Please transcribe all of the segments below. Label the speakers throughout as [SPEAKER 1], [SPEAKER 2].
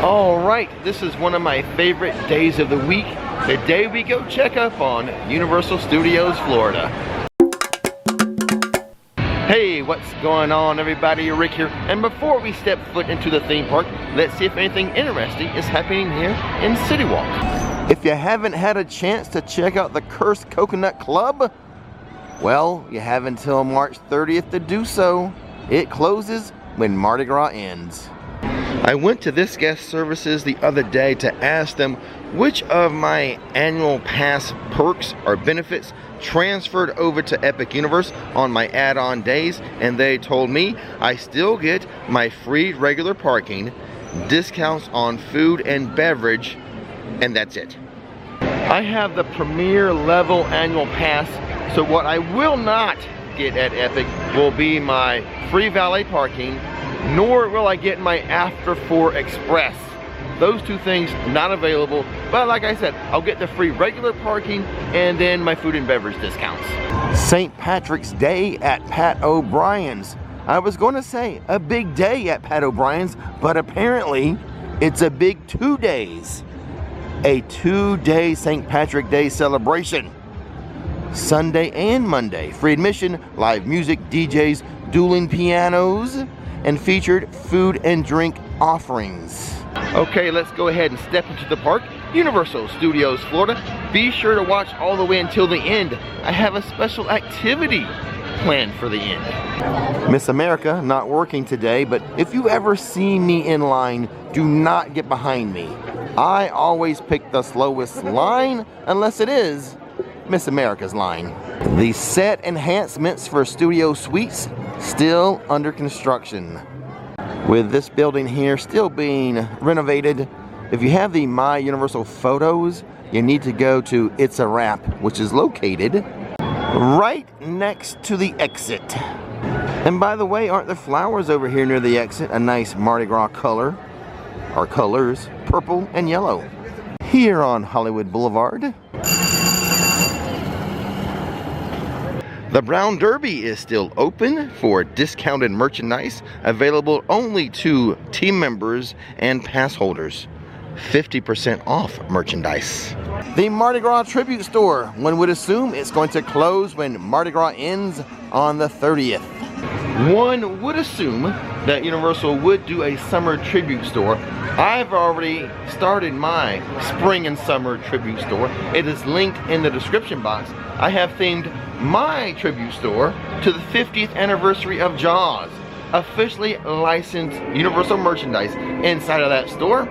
[SPEAKER 1] Alright, this is one of my favorite days of the week. The day we go check up on Universal Studios Florida. Hey, what's going on everybody? Rick here. And before we step foot into the theme park, let's see if anything interesting is happening here in CityWalk. If you haven't had a chance to check out the Cursed Coconut Club, well, you have until March 30th to do so. It closes when Mardi Gras ends. I went to this guest services the other day to ask them which of my annual pass perks or benefits transferred over to Epic Universe on my add-on days, and they told me I still get my free regular parking, discounts on food and beverage, and that's it. I have the premier level annual pass, so what I will not get at Epic will be my free valet parking, nor will I get my After 4 Express. Those two things not available, but like I said, I'll get the free regular parking and then my food and beverage discounts. St. Patrick's Day at Pat O'Brien's. I was going to say a big day at Pat O'Brien's, but apparently it's a big 2 days. A 2-day St. Patrick Day celebration. Sunday and Monday, free admission, live music, DJs, dueling pianos, and featured food and drink offerings. Okay, let's go ahead and step into the park, Universal Studios Florida. Be sure to watch all the way until the end. I have a special activity planned for the end. Miss America not working today, but if you ever see me in line, do not get behind me. I always pick the slowest line, unless it is Miss America's line. The set enhancements for Studio Suites still under construction. With this building here still being renovated, if you have the My Universal photos, you need to go to It's a Wrap, which is located right next to the exit. And by the way, aren't the flowers over here near the exit a nice Mardi Gras color? Or colors, purple and yellow. Here on Hollywood Boulevard. The Brown Derby is still open for discounted merchandise, available only to team members and pass holders. 50% off merchandise. The Mardi Gras Tribute Store. One would assume it's going to close when Mardi Gras ends on the 30th. One would assume that Universal would do a summer tribute store. I've already started my spring and summer tribute store. It is linked in the description box. I have themed my tribute store to the 50th anniversary of Jaws. Officially licensed Universal merchandise inside of that store.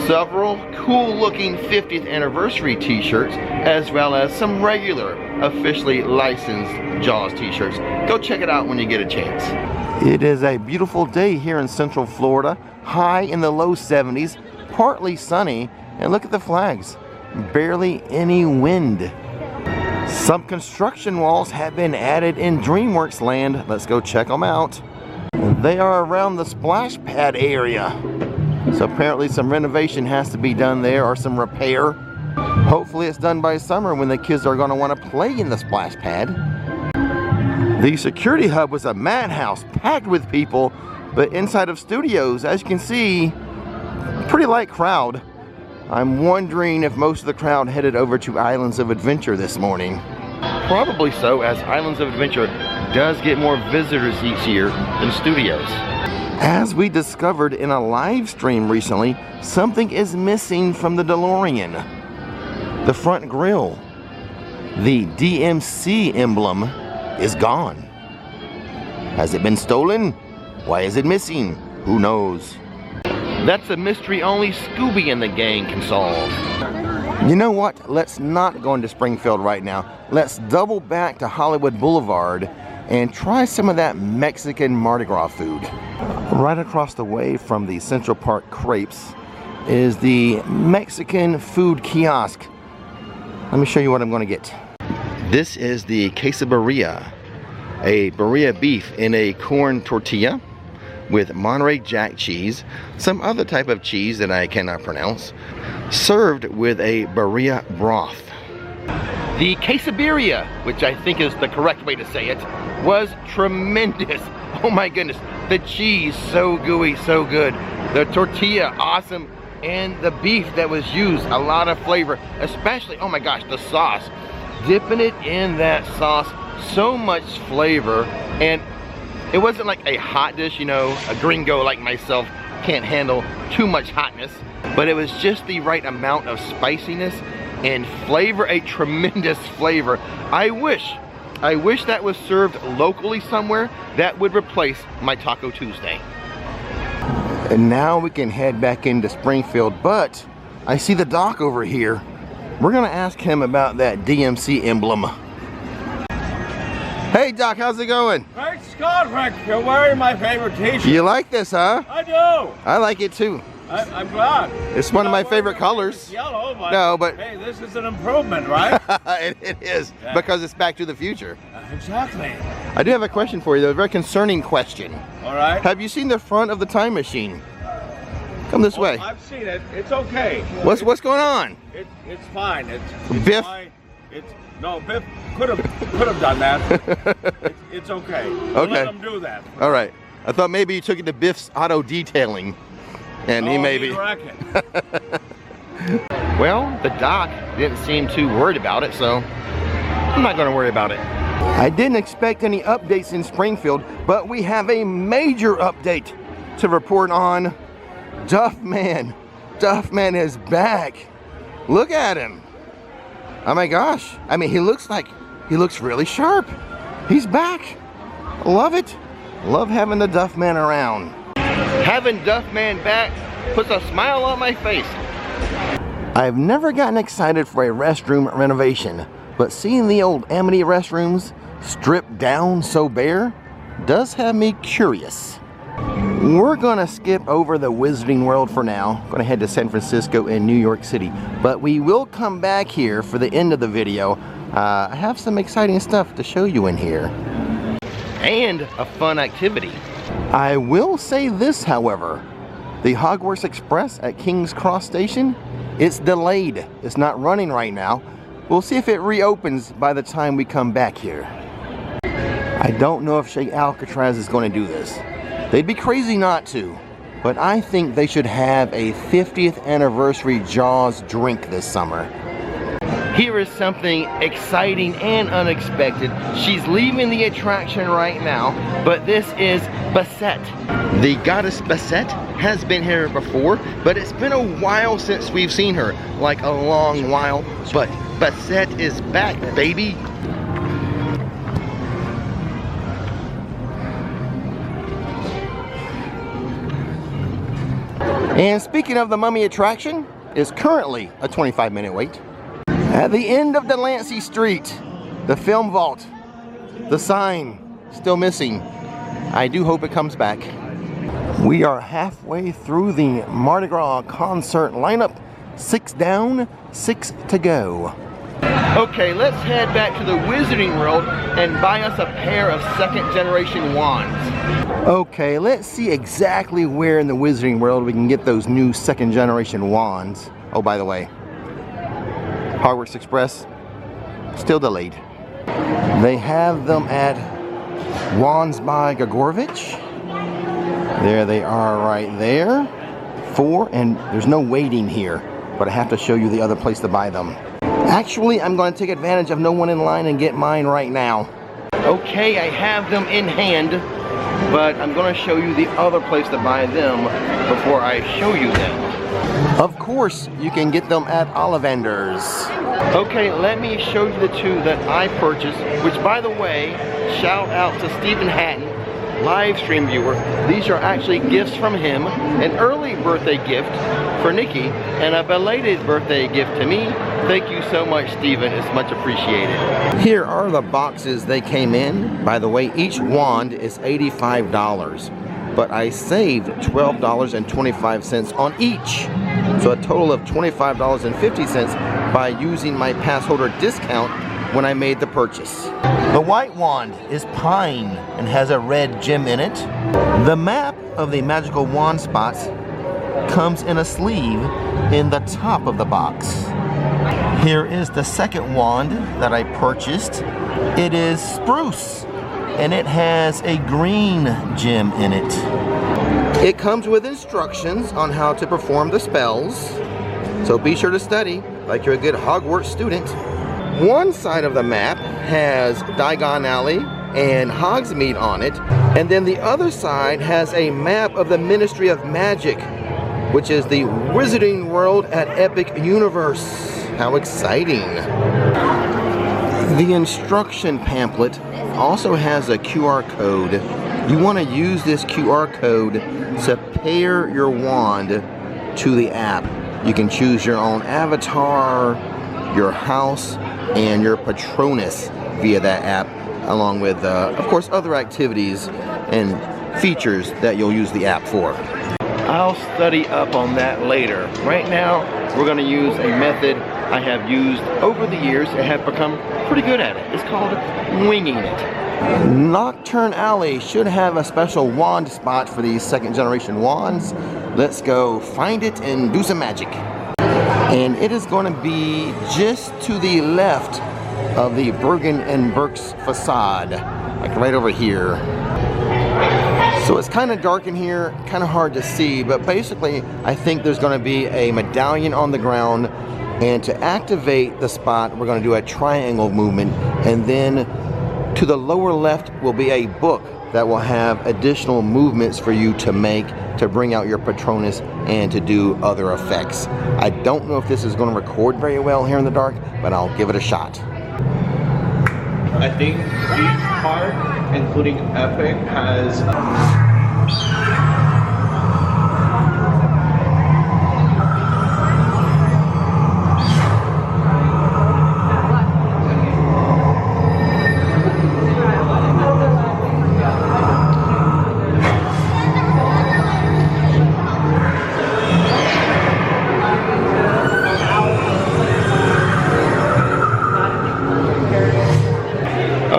[SPEAKER 1] Several cool looking 50th anniversary t-shirts, as well as some regular officially licensed Jaws t-shirts. Go check it out when you get a chance. It is a beautiful day here in Central Florida. High in the low 70s, partly sunny, and look at the flags. Barely any wind. Some construction walls have been added in DreamWorks land. Let's go check them out. They are around the splash pad area. So apparently some renovation has to be done there, or some repair. Hopefully it's done by summer when the kids are going to want to play in the splash pad. The security hub was a madhouse packed with people, but inside of studios, as you can see, pretty light crowd. I'm wondering if most of the crowd headed over to Islands of Adventure this morning. Probably so, as Islands of Adventure does get more visitors each year than studios. As we discovered in a live stream recently, something is missing from the DeLorean. The front grille. The DMC emblem is gone. Has it been stolen? Why is it missing? Who knows? That's a mystery only Scooby and the gang can solve. You know what? Let's not go into Springfield right now. Let's double back to Hollywood Boulevard and try some of that Mexican Mardi Gras food. Right across the way from the Central Park Crepes is the Mexican food kiosk. Let me show you what I'm going to get. This is the quesadilla, a birria beef in a corn tortilla with Monterey Jack cheese, some other type of cheese that I cannot pronounce, served with a birria broth. The quesadilla, which I think is the correct way to say it, was tremendous. Oh my goodness, the cheese so gooey, so good. The tortilla, awesome. And the beef that was used, a lot of flavor. Especially, oh my gosh, the sauce. Dipping it in that sauce, so much flavor. And it wasn't like a hot dish, you know, a gringo like myself can't handle too much hotness. But it was just the right amount of spiciness and flavor, a tremendous flavor. I wish that was served locally somewhere. That would replace my Taco Tuesday. And now we can head back into Springfield, but I see the doc over here. We're gonna ask him about that DMC emblem. Hey Doc, how's it going?
[SPEAKER 2] Great Scott, Rick, you're wearing my favorite t-shirt.
[SPEAKER 1] You like this, huh?
[SPEAKER 2] I do.
[SPEAKER 1] I like it too.
[SPEAKER 2] I'm glad.
[SPEAKER 1] It's one of my favorite colors.
[SPEAKER 2] Yellow, but
[SPEAKER 1] no, but
[SPEAKER 2] hey, this is an improvement, right?
[SPEAKER 1] it is, yeah. Because it's Back to the Future.
[SPEAKER 2] Exactly.
[SPEAKER 1] I do have a question for you, though, a very concerning question.
[SPEAKER 2] All right.
[SPEAKER 1] Have you seen the front of the time machine? Come this way.
[SPEAKER 2] I've seen it. It's okay.
[SPEAKER 1] What's going on?
[SPEAKER 2] It's fine. It's
[SPEAKER 1] Biff.
[SPEAKER 2] fine. No, Biff could have done that. it's okay.
[SPEAKER 1] Okay.
[SPEAKER 2] Let him do that.
[SPEAKER 1] All right. I thought maybe you took it to Biff's auto detailing, and he maybe. Well, the doc didn't seem too worried about it, so I'm not going to worry about it. I didn't expect any updates in Springfield, but we have a major update to report on. Duffman. Duffman is back. Look at him. Oh my gosh. I mean, he looks really sharp. He's back. Love it. Love having the Duffman around. Having Duffman back puts a smile on my face. I've never gotten excited for a restroom renovation, but seeing the old Amity restrooms stripped down so bare does have me curious. We're gonna skip over the Wizarding World for now. Gonna head to San Francisco and New York City, but we will come back here for the end of the video. I have some exciting stuff to show you in here. And a fun activity. I will say this, however. The Hogwarts Express at King's Cross Station, it's delayed. It's not running right now. We'll see if it reopens by the time we come back here. I don't know if Shea Alcatraz is going to do this. They'd be crazy not to, but I think they should have a 50th anniversary Jaws drink this summer. Here is something exciting and unexpected. She's leaving the attraction right now, but this is Bassett. The goddess Bassett has been here before, but it's been a while since we've seen her, like a long while, but Bassett is back, baby. And speaking of the Mummy attraction, is currently a 25-minute wait. At the end of Delancey Street, the film vault, the sign, still missing. I do hope it comes back. We are halfway through the Mardi Gras concert lineup. 6 down, 6 to go. Okay, let's head back to the Wizarding World and buy us a pair of second-generation wands. Okay, let's see exactly where in the Wizarding World we can get those new second-generation wands. Oh, by the way, Hogwarts Express, still delayed. They have them at Wands by Gagorevich. There they are right there. 4, and there's no waiting here, but I have to show you the other place to buy them. Actually, I'm going to take advantage of no one in line and get mine right now. Okay, I have them in hand, but I'm going to show you the other place to buy them before I show you them. Of course, you can get them at Ollivander's. Okay, let me show you the two that I purchased, which, by the way, shout out to Stephen Hatton, live stream viewer. These are actually gifts from him, an early birthday gift for Nikki, and a belated birthday gift to me. Thank you so much, Stephen. It's much appreciated. Here are the boxes they came in. By the way, each wand is $85, but I saved $12.25 on each. So a total of $25.50 by using my pass holder discount when I made the purchase. The white wand is pine and has a red gem in it. The map of the magical wand spots comes in a sleeve in the top of the box. Here is the second wand that I purchased. It is spruce and it has a green gem in it. It comes with instructions on how to perform the spells, so be sure to study like you're a good Hogwarts student. One side of the map has Diagon Alley and Hogsmeade on it, and then the other side has a map of the Ministry of Magic, which is the Wizarding World at Epic Universe. How exciting! The instruction pamphlet also has a QR code. You want to use this QR code to pair your wand to the app. You can choose your own avatar, your house, and your Patronus via that app, along with, of course, other activities and features that you'll use the app for. I'll study up on that later. Right now, we're going to use a method I have used over the years and have become pretty good at it. It's called winging it. Nocturne Alley should have a special wand spot for these second generation wands. Let's go find it and do some magic. And it is going to be just to the left of the Bergen and Berks facade, like right over here. So it's kind of dark in here, kind of hard to see, but basically I think there's going to be a medallion on the ground, and to activate the spot we're going to do a triangle movement, and then to the lower left will be a book that will have additional movements for you to make to bring out your Patronus and to do other effects. I don't know if this is going to record very well here in the dark, but I'll give it a shot.
[SPEAKER 3] I think each part, including Epic, has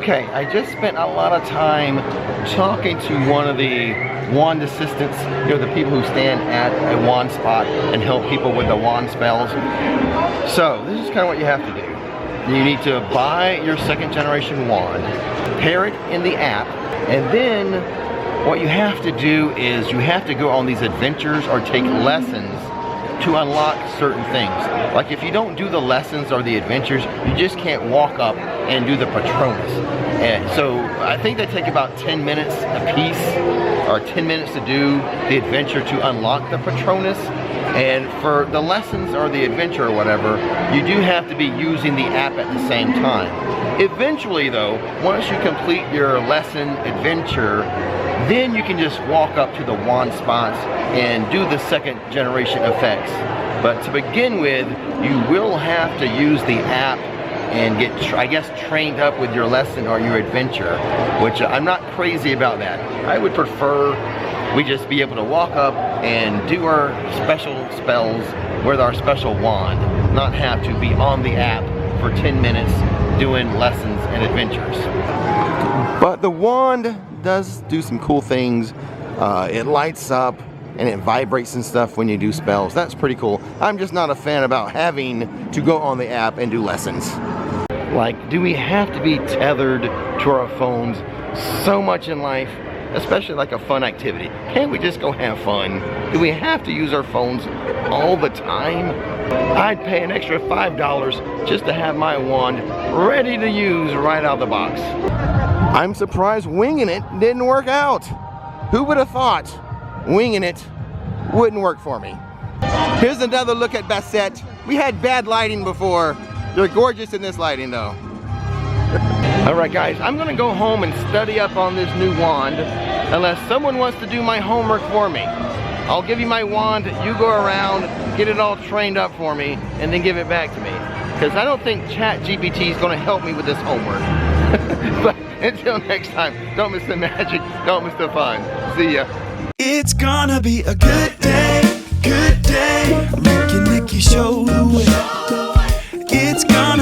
[SPEAKER 1] Okay, I just spent a lot of time talking to one of the wand assistants, you know, the people who stand at a wand spot and help people with the wand spells. So, this is kind of what you have to do. You need to buy your second generation wand, pair it in the app, and then what you have to do is you have to go on these adventures or take lessons to unlock certain things. Like if you don't do the lessons or the adventures, you just can't walk up and do the Patronus. And so I think they take about 10 minutes a piece, or 10 minutes to do the adventure to unlock the Patronus. And for the lessons or the adventure or whatever, you do have to be using the app at the same time. Eventually though, once you complete your lesson adventure, then you can just walk up to the wand spots and do the second generation effects. But to begin with, you will have to use the app and get, I guess, trained up with your lesson or your adventure, which I'm not crazy about that. I would prefer we just be able to walk up and do our special spells with our special wand, not have to be on the app for 10 minutes doing lessons and adventures. But the wand does do some cool things. It lights up and it vibrates and stuff when you do spells. That's pretty cool. I'm just not a fan about having to go on the app and do lessons. Like, do we have to be tethered to our phones so much in life? Especially like a fun activity. Can't we just go have fun? Do we have to use our phones all the time? I'd pay an extra $5 just to have my wand ready to use right out of the box. I'm surprised winging it didn't work out. Who would have thought winging it wouldn't work for me? Here's another look at Bassett. We had bad lighting before. You're gorgeous in this lighting though. Alright guys, I'm gonna go home and study up on this new wand unless someone wants to do my homework for me. I'll give you my wand, you go around, get it all trained up for me, and then give it back to me. Because I don't think ChatGPT is gonna help me with this homework. But until next time, don't miss the magic, don't miss the fun. See ya.
[SPEAKER 4] It's gonna be a good day, good day. Ricky Nicky show the way. It's gonna